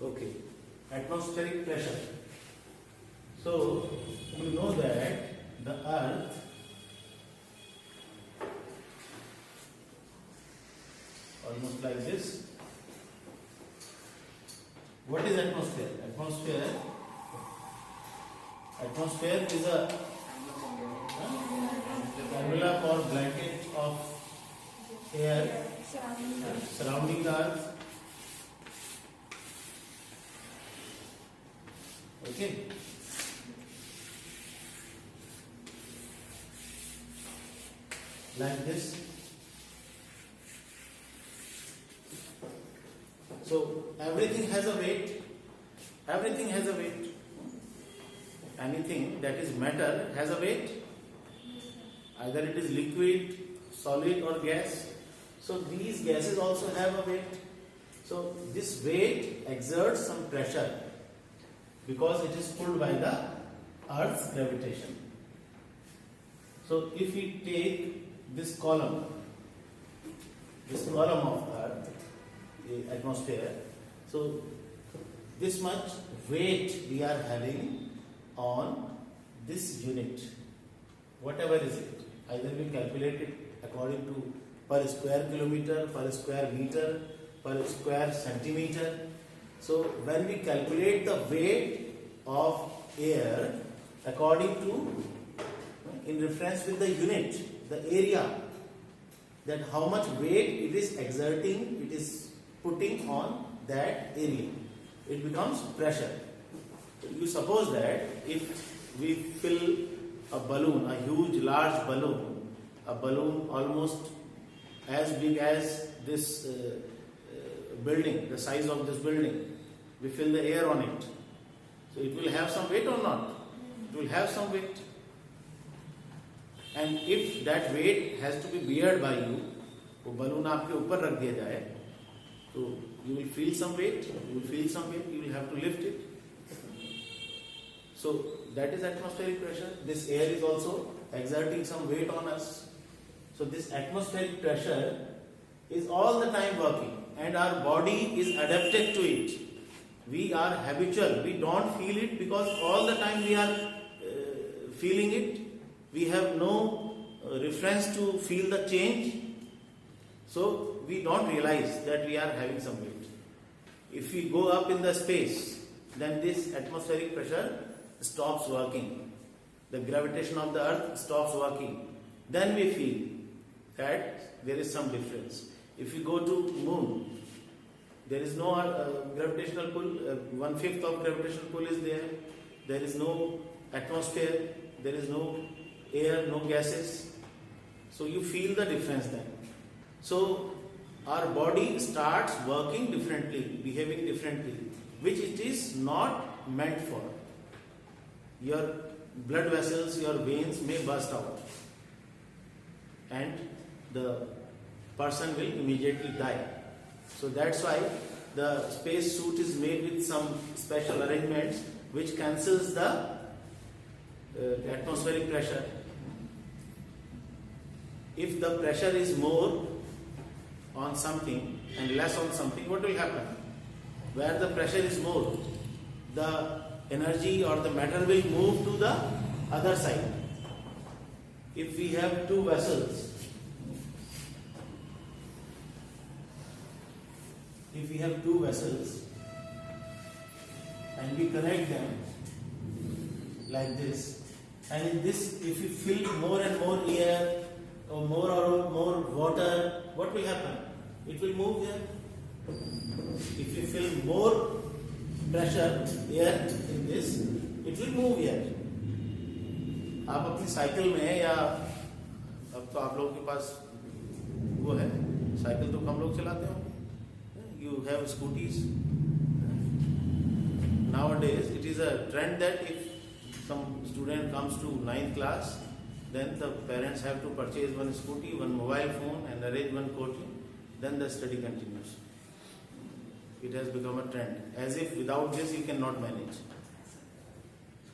Okay, atmospheric pressure. So you know that the earth almost like this. What is atmosphere? Atmosphere is a formula for blanket of air surrounding the earth. Okay. Like this. So everything has a weight. Everything has a weight. Anything that is matter has a weight. Either it is liquid, solid or gas. So these gases also have a weight. So this weight exerts some pressure because it is pulled by the earth's gravitation. So if we take this column of earth, the atmosphere, so this much weight we are having on this unit, whatever is it. Either we calculate it according to per square kilometer, per square meter, per square centimeter. So when we calculate the weight of air according to, in reference with the unit, the area, that how much weight it is exerting, it is putting on that area, it becomes pressure. So you suppose that if we fill a balloon, a huge large balloon, a balloon almost as big as this building, the size of this building, we fill the air on it. So it will have some weight or not? It will have some weight. And if that weight has to be beared by you, वो balloon आपके ऊपर रख दिया जाए, तो you will feel some weight, you will have to lift it. So that is atmospheric pressure. This air is also exerting some weight on us. So this atmospheric pressure is all the time working and our body is adapted to it. We are habitual. We don't feel it because all the time we are feeling it. We have no reference to feel the change. So we don't realize that we are having some weight. If we go up in the space, then this atmospheric pressure stops working. The gravitation of the earth stops working. Then we feel that there is some difference. If we go to moon, there is no gravitational pull, 1/5 of gravitational pull is there. There is no atmosphere, there is no air, no gases. So you feel the difference then. So our body starts working differently, behaving differently, which it is not meant for. Your blood vessels, your veins may burst out and the person will immediately die. So that's why the space suit is made with some special arrangements which cancels the atmospheric pressure. If the pressure is more on something and less on something, what will happen? Where the pressure is more, the energy or the matter will move to the other side. If we have two vessels, and we connect them like this, and in this, if we fill more and more air or more water, what will happen? It will move here. If you fill more pressure air in this, it will move here. आप अपनी cycle में या अब तो आप लोगों के पास वो है, साइकिल तो कम लोग चलाते हो. You have scooties. Nowadays, it is a trend that if some student comes to 9th class, then the parents have to purchase one scooty, one mobile phone and arrange one coaching. Then the study continues. It has become a trend. As if without this you cannot manage.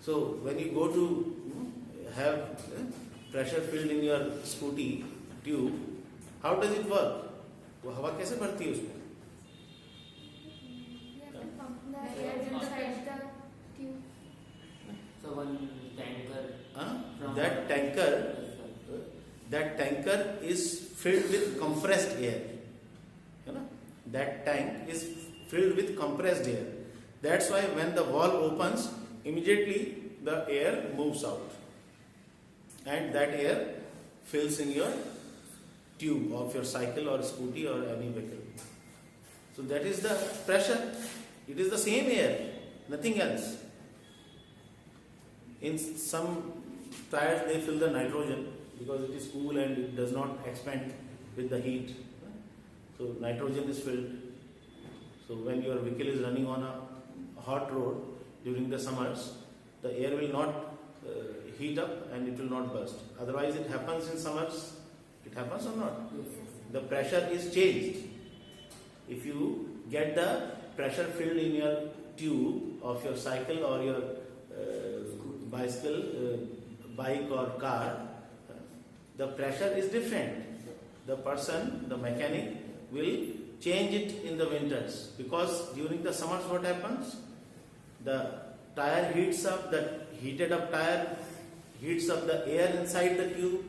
So when you go to have pressure filled in your scooty tube, how does it work? वो हवा कैसे भरती है उसमें? filled with compressed air. You know, that tank is filled with compressed air. That's why when the valve opens, immediately the air moves out, and that air fills in your tube of your cycle or scooty or any vehicle. So that is the pressure. It is the same air, nothing else. In some tires they fill the nitrogen because it is cool and it does not expand with the heat. So nitrogen is filled. So when your vehicle is running on a hot road during the summers, the air will not heat up and it will not burst. Otherwise it happens in summers. It happens or not? The pressure is changed. If you get the pressure filled in your tube of your cycle or your bicycle, bike or car, the pressure is different. The person, the mechanic, will change it in the winters, because during the summers what happens? The tire heats up, the heated up tire heats up the air inside the tube,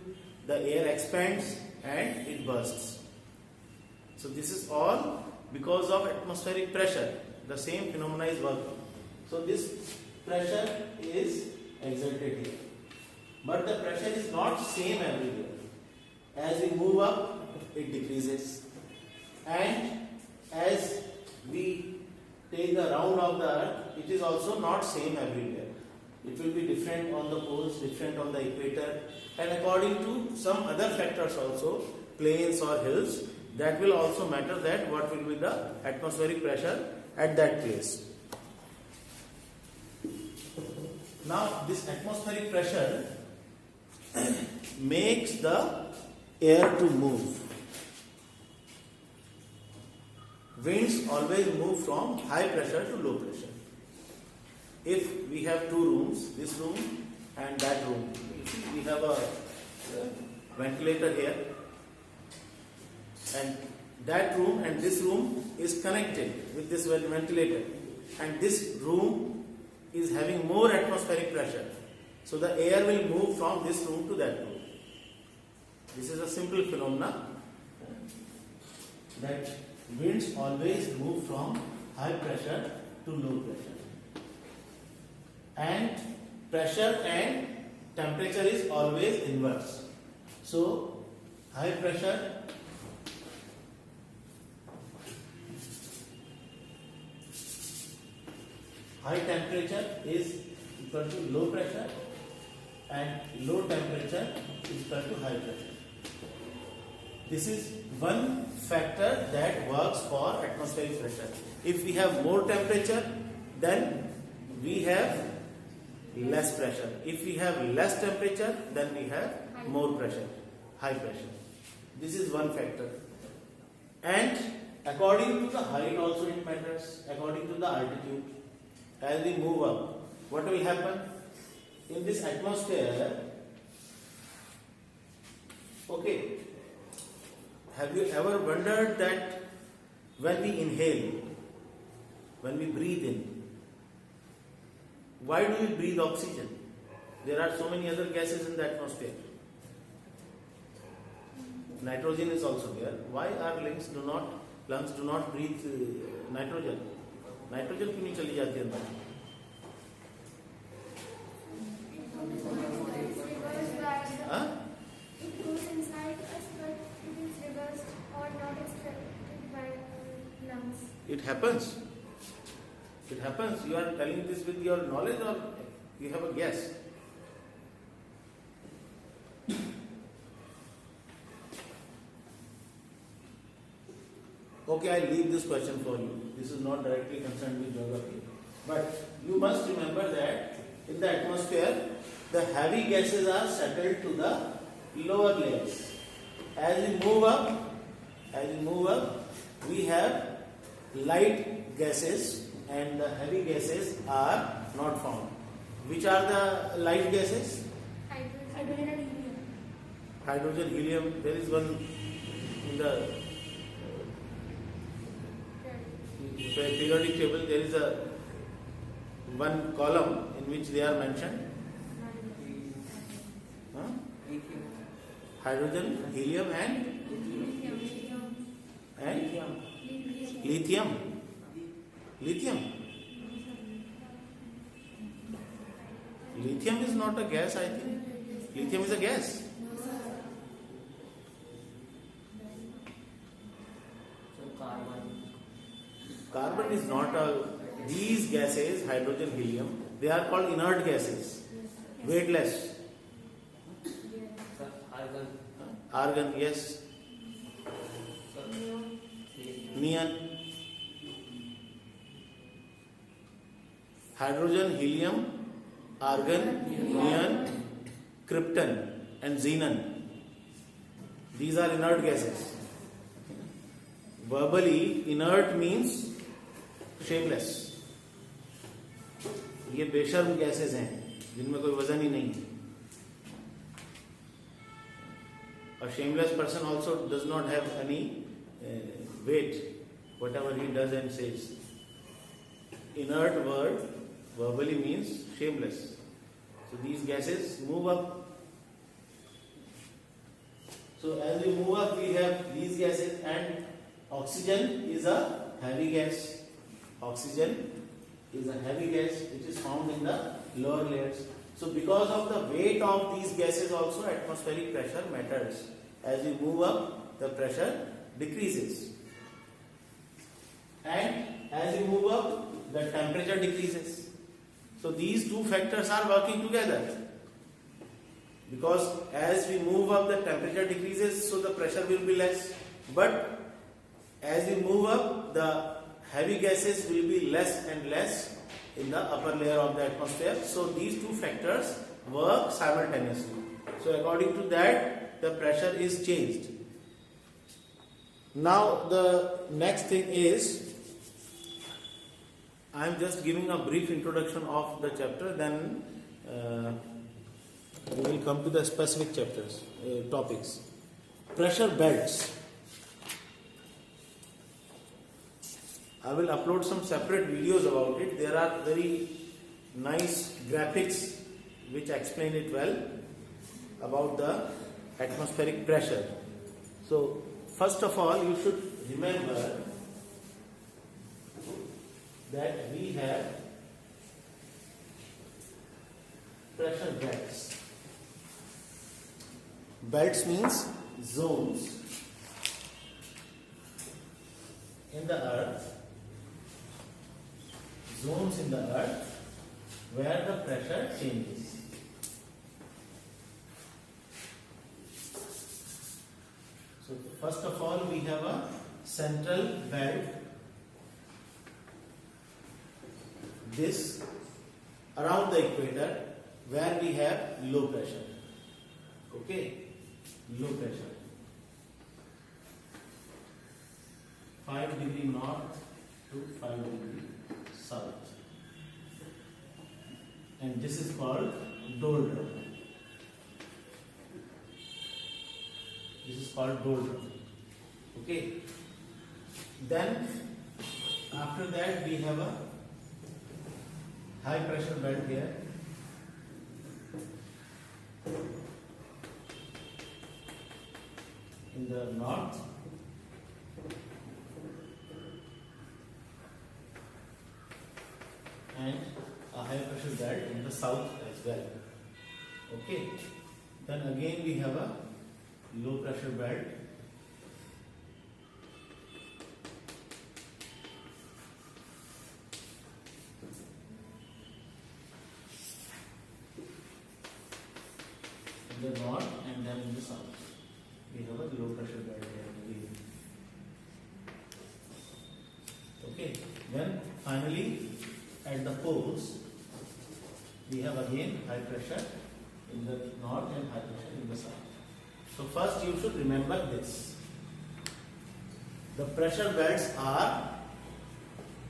the air expands and it bursts. So this is all because of atmospheric pressure. The same phenomena is working. So this pressure is exerted here. But the pressure is not same everywhere. As we move up, it decreases. And as we take the round of the earth, it is also not same everywhere. It will be different on the poles, different on the equator, and according to some other factors also, plains or hills, that will also matter that what will be the atmospheric pressure at that place. Now this atmospheric pressure makes the air to move. Winds always move from high pressure to low pressure. If we have two rooms, this room and that room, you see we have a ventilator here, and that room and this room is connected with this ventilator, and this room is having more atmospheric pressure. So the air will move from this room to that room. This is a simple phenomena that winds always move from high pressure to low pressure. And pressure and temperature is always inverse. So high pressure high temperature is equal to low pressure, and low temperature is equal to high pressure. This is one factor that works for atmospheric pressure. If we have more temperature, then we have less pressure. If we have less temperature, then we have more pressure, high pressure. This is one factor. And according to the height also it matters, according to the altitude. As we move up, what will happen? In this atmosphere, okay, have you ever wondered that when we inhale, when we breathe in, why do we breathe oxygen? There are so many other gases in the atmosphere. Nitrogen is also there. Why our lungs do not breathe nitrogen? Nitrogen क्यों नहीं चली जाती अंदर? It goes inside us, but it is reversed or not expected by lungs. It happens. It happens. You are telling this with your knowledge or you have a guess? Okay, I leave this question for you. This is not directly concerned with geography. But you must remember that in the atmosphere, the heavy gases are settled to the lower layers. As we move up, we have light gases and the heavy gases are not found. Which are the light gases? Hydrogen and helium. Hydrogen, helium. There is one in the periodic table. There is a one column in which they are mentioned. Hydrogen, helium, and and lithium. Lithium. Lithium is not a gas, I think. Lithium is a gas. Carbon is not a. These gases, hydrogen, helium, they are called inert gases, weightless. Argon, yes. Neon. Hydrogen, helium, argon, neon, krypton, and xenon. These are inert gases. Verbally, inert means shameless. ये बेशर्म gases हैं जिनमें कोई वजन ही नहीं है. A shameless person also does not have any weight, whatever he does and says. Inert word verbally means shameless. So these gases move up. So as we move up, we have these gases, and oxygen is a heavy gas. Oxygen is a heavy gas which is found in the lower layers. So because of the weight of these gases also, atmospheric pressure matters. As we move up, the pressure decreases. And as we move up, the temperature decreases. So these two factors are working together. Because as we move up, the temperature decreases, so the pressure will be less. But as we move up, the heavy gases will be less and less in the upper layer of the atmosphere. So these two factors work simultaneously. So according to that, the pressure is changed. Now the next thing is, I am just giving a brief introduction of the chapter, then we will come to the specific chapters, topics. Pressure belts. I will upload some separate videos about it. There are very nice graphics which explain it well about the atmospheric pressure. So first of all, you should remember that we have pressure belts. Belts means zones in the earth. Zones in the earth where the pressure changes. So first of all, we have a central belt. This around the equator where we have low pressure. Okay, low pressure. 5 degree north to 5 degree south. And this is called doldrum. This is called doldrum. Okay. Then after that we have a high pressure belt here. In the north. And a high pressure belt in the south as well. Okay. Then again we have a low pressure belt. In the north and then in the south. We have a low pressure belt here again. Okay. Then finally at the poles we have again high pressure in the north and high pressure in the south. So first you should remember this. The pressure belts are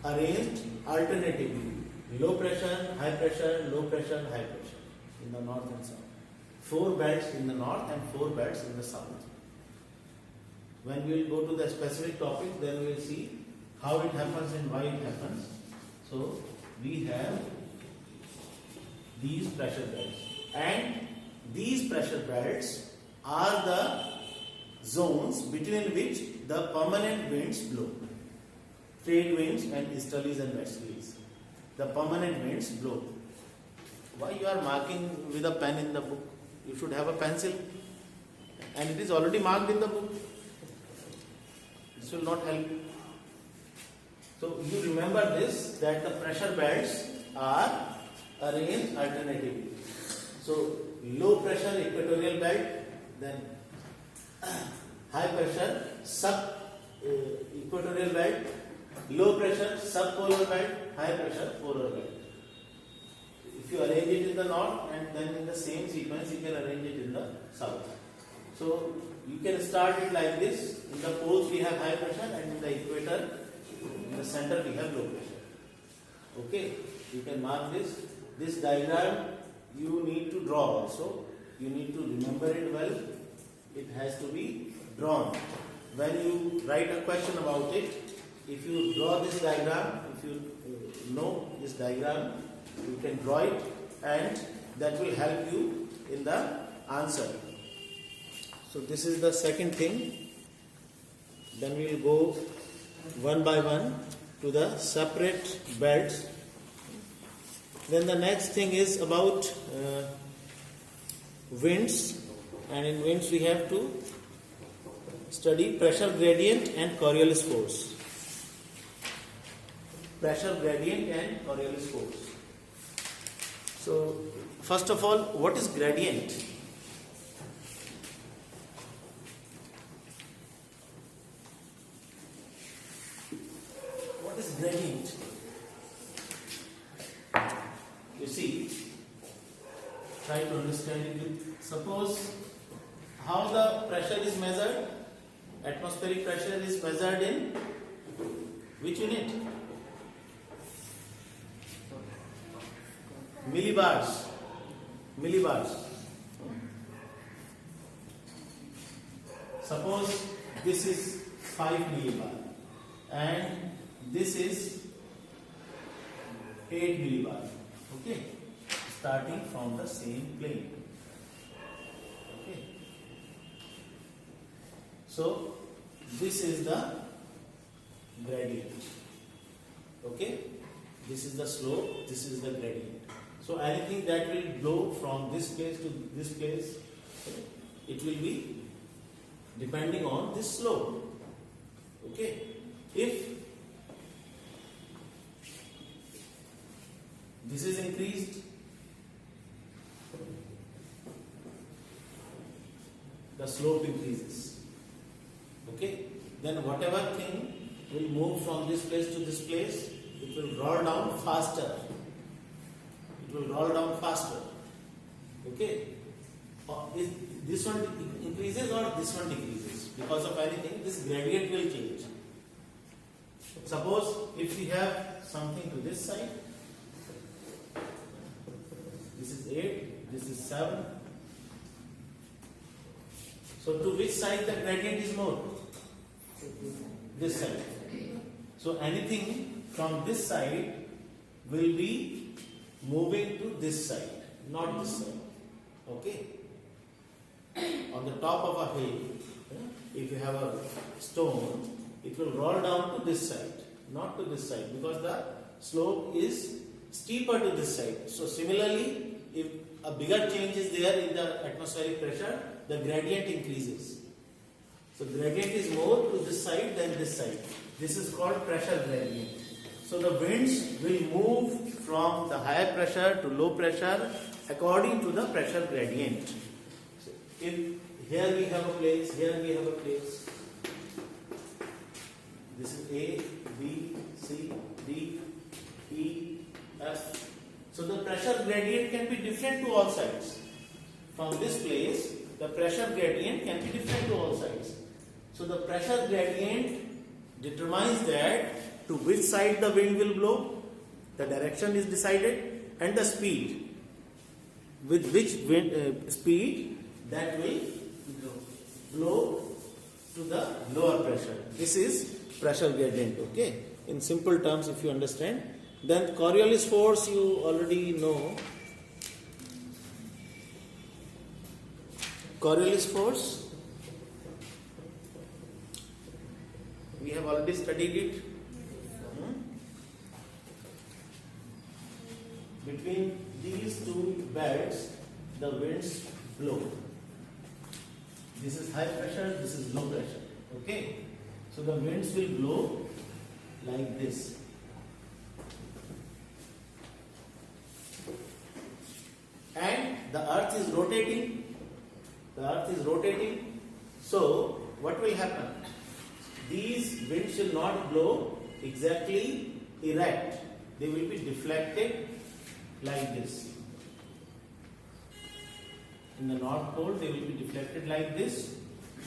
arranged alternatively. Low pressure, high pressure, low pressure, high pressure in the north and south. 4 belts in the north and 4 belts in the south. When we will go to the specific topic, then we will see how it happens and why it happens. So we have these pressure belts, and these pressure belts are the zones between which the permanent winds blow. Trade winds and easterlies and westerlies. The permanent winds blow. Why you are marking with a pen in the book? You should have a pencil, and it is already marked in the book. This will not help you. So you remember this, that the pressure belts are arranged alternatively. So low pressure equatorial belt, then high pressure sub equatorial belt, low pressure subpolar belt, high pressure polar belt. If you arrange it in the north and then in the same sequence you can arrange it in the south. So you can start it like this. In the poles we have high pressure, and in the equator, in the center we have low pressure. Okay, you can mark this. This diagram you need to draw also. You need to remember it well. It has to be drawn. When you write a question about it, if you draw this diagram, if you know this diagram, you can draw it, and that will help you in the answer. So this is the second thing. Then we will go one by one to the separate belts. Then the next thing is about winds, and in winds we have to study pressure gradient and Coriolis force. Pressure gradient and Coriolis force. So first of all, what is gradient? What is gradient? You see, try to understand it. Suppose how the pressure is measured. Atmospheric pressure is measured in which unit? Millibars. Millibars. Suppose this is 5 millibar and this is 8 millibar. Okay, starting from the same plane. Okay, so this is the gradient. Okay, this is the slope, this is the gradient. So anything that will blow from this place to this place, it will be depending on this slope. Okay, if this is increased, the slope increases. Okay, then whatever thing will move from this place to this place, it will roll down faster. It will roll down faster. Okay, is this one increases or this one decreases? Because of anything, this gradient will change. Suppose if we have something to this side, this is 8, this is 7. So to which side the gradient is more? This side. So anything from this side will be moving to this side, not this side. Okay? On the top of a hill, if you have a stone, it will roll down to this side, not to this side, because the slope is steeper to this side. So similarly, if a bigger change is there in the atmospheric pressure, the gradient increases. So gradient is more to this side than this side. This is called pressure gradient. So the winds will move from the higher pressure to low pressure according to the pressure gradient. So if here we have a place, here we have a place. This is A, B, C, D, E, F. So the pressure gradient can be different to all sides. From this place, the pressure gradient can be different to all sides. So the pressure gradient determines that to which side the wind will blow, the direction is decided, and the speed. With which wind, speed that will blow to the lower pressure. This is pressure gradient. Okay. In simple terms, if you understand. Then Coriolis force you already know. Coriolis force already studied it? Hmm? Between these two beds, the winds blow. This is high pressure, this is low pressure. Okay? So the winds will blow like this. And the earth is rotating. The earth is rotating. So what will happen? These winds will not blow exactly erect. They will be deflected like this. In the North Pole, they will be deflected like this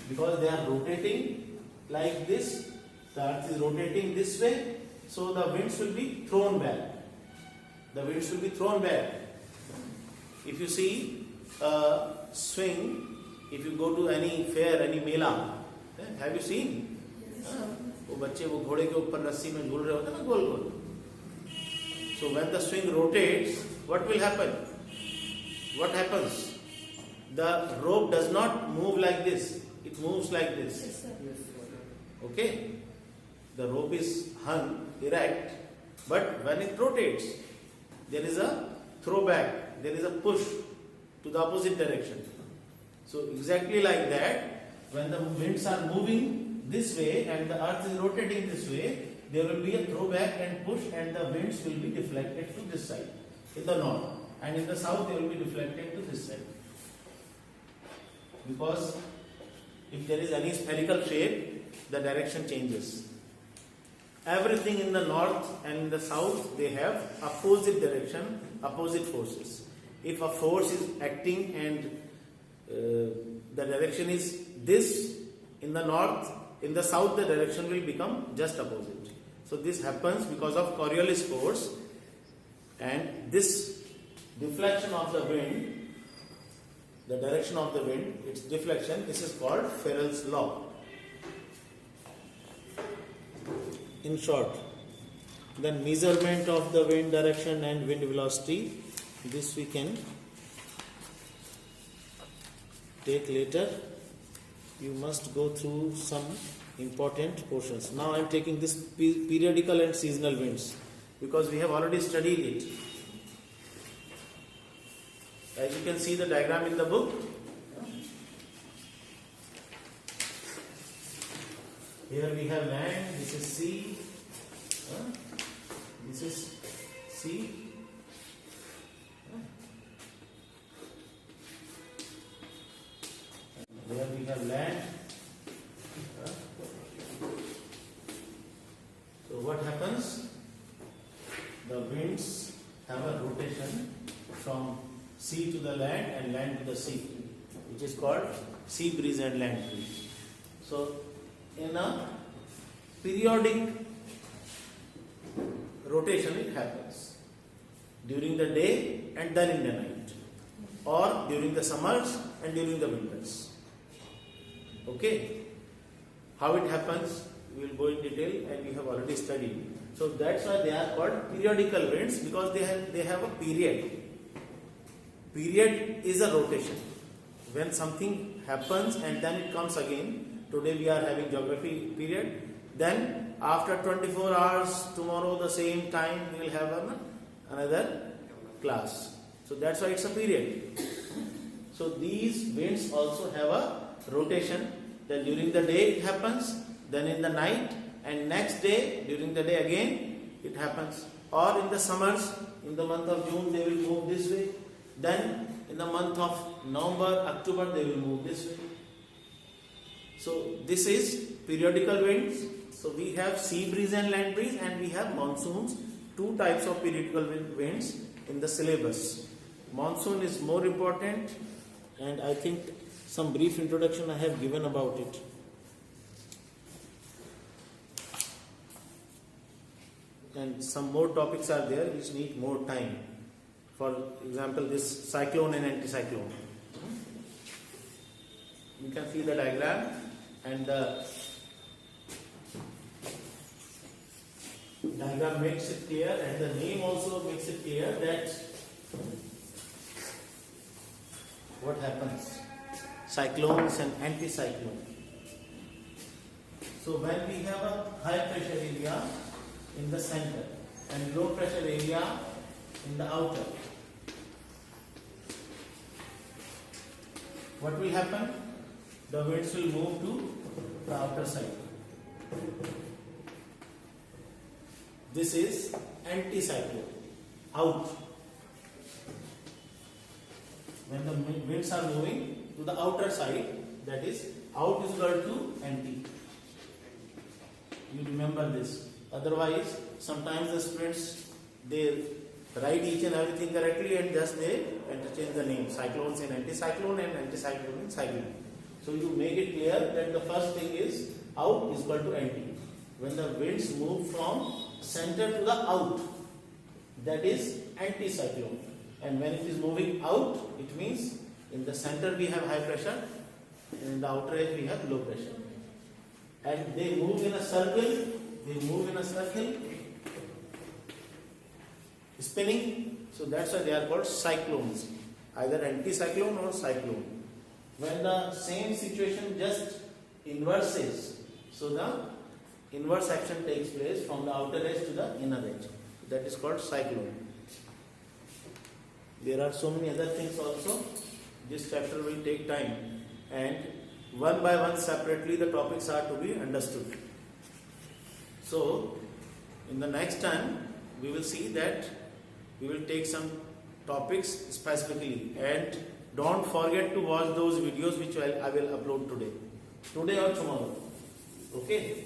because they are rotating like this. The earth is rotating this way, so the winds will be thrown back. The winds will be thrown back. If you see a swing, if you go to any fair, any mela, have you seen? वो बच्चे वो घोड़े के ऊपर रस्सी में झूल रहे होते हैं ना गोल गोल. So when the swing rotates, what will happen? What happens? The rope does not move like this. It moves like this. Okay? The rope is hung erect, but when it rotates, there is a throwback, there is a push to the opposite direction. So exactly like that, when the winds are moving this way and the earth is rotating this way, there will be a throwback and push, and the winds will be deflected to this side in the north, and in the south they will be deflected to this side. Because if there is any spherical shape, the direction changes. Everything in the north and in the south, they have opposite direction, opposite forces. If a force is acting and the direction is this in the north, in the south the direction will become just opposite. So this happens because of Coriolis force, and this deflection of the wind, the direction of the wind, its deflection, this is called Ferrel's law. In short, then measurement of the wind direction and wind velocity, this we can take later. You must go through some important portions. Now I am taking this periodical and seasonal winds because we have already studied it. As you can see the diagram in the book, here we have land, this is sea, this is sea. There we have land. So what happens? The winds have a rotation from sea to the land and land to the sea, which is called sea breeze and land breeze. So in a periodic rotation it happens during the day and then in the night, or during the summers and during the winters. Okay, how it happens we will go in detail, and we have already studied. So that's why they are called periodical winds, because they have a period. Period is a rotation. When something happens and then it comes again. Today we are having geography period. Then after 24 hours, tomorrow the same time we will have another class. So that's why it's a period. So these winds also have a rotation. Then during the day it happens, then in the night, and next day during the day again it happens. Or in the summers, in the month of June they will move this way. Then in the month of November, October they will move this way. So this is periodical winds. So we have sea breeze and land breeze, and we have monsoons. Two types of periodical winds in the syllabus. Monsoon is more important, and I think some brief introduction I have given about it. And some more topics are there which need more time. For example, this cyclone and anticyclone. You can see the diagram, and the diagram makes it clear, and the name also makes it clear that what happens. Cyclones and anticyclone. So when we have a high pressure area in the center and low pressure area in the outer, what will happen? The winds will move to the outer side. This is anticyclone, out. When the winds are moving to the outer side, that is out is equal to anti. You remember this. Otherwise, sometimes the students, they write each and everything correctly and just they interchange the name. Cyclones in anticyclone and anticyclone in cyclone. So you make it clear that the first thing is out is equal to anti. When the winds move from center to the out, that is anticyclone. And when it is moving out, it means in the center we have high pressure and in the outer edge we have low pressure. And they move in a circle, spinning. So that's why they are called cyclones, either anticyclone or cyclone. When the same situation just inverses, so the inverse action takes place from the outer edge to the inner edge. That is called cyclone. There are so many other things also. This chapter will take time, and one by one separately the topics are to be understood. So in the next time we will see that we will take some topics specifically, and don't forget to watch those videos which I will upload today or tomorrow. Okay.